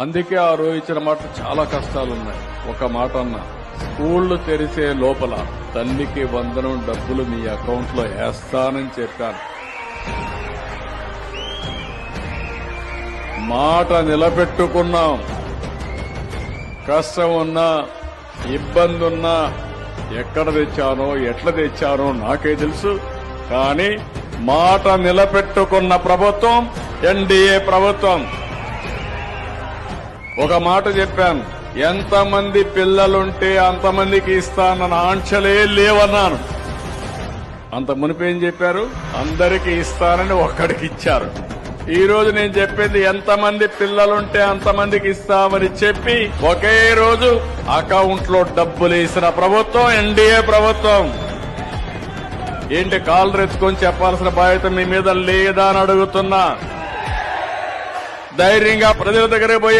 అందుకే ఆ రోజు ఇచ్చిన మాట చాలా కష్టాలున్నాయి. ఒక మాట అన్నా, స్కూళ్లు తెరిసే లోపల తల్లికి వందనం డబ్బులు మీ అకౌంట్ లో వేస్తానని చెప్పాను. మాట నిలబెట్టుకున్నాం. కష్టం ఉన్నా ఇబ్బంది ఉన్నా ఎక్కడ తెచ్చానో ఎట్లా తెచ్చానో నాకే తెలుసు. కానీ మాట నిలబెట్టుకున్న ప్రభుత్వం ఎన్డీఏ ప్రభుత్వం. ఒక మాట చెప్పాను, ఎంతమంది పిల్లలుంటే అంతమందికి ఇస్తానన్న ఆంక్షలే లేవన్నాను. అంత మునిపేం చెప్పారు, అందరికీ ఇస్తానని ఒక్కడికి ఇచ్చారు. ఈ రోజు నేను చెప్పింది ఎంతమంది పిల్లలుంటే అంతమందికి ఇస్తామని చెప్పి ఒకే రోజు అకౌంట్ లో డబ్బులు వేసిన ప్రభుత్వం ఎన్డీఏ ప్రభుత్వం. ఏంటి కాళ్ళు ఎత్తుకొని చెప్పాల్సిన బాధ్యత మీ మీద లేదా అని అడుగుతున్నా. ధైర్యంగా ప్రజల దగ్గరికి పోయి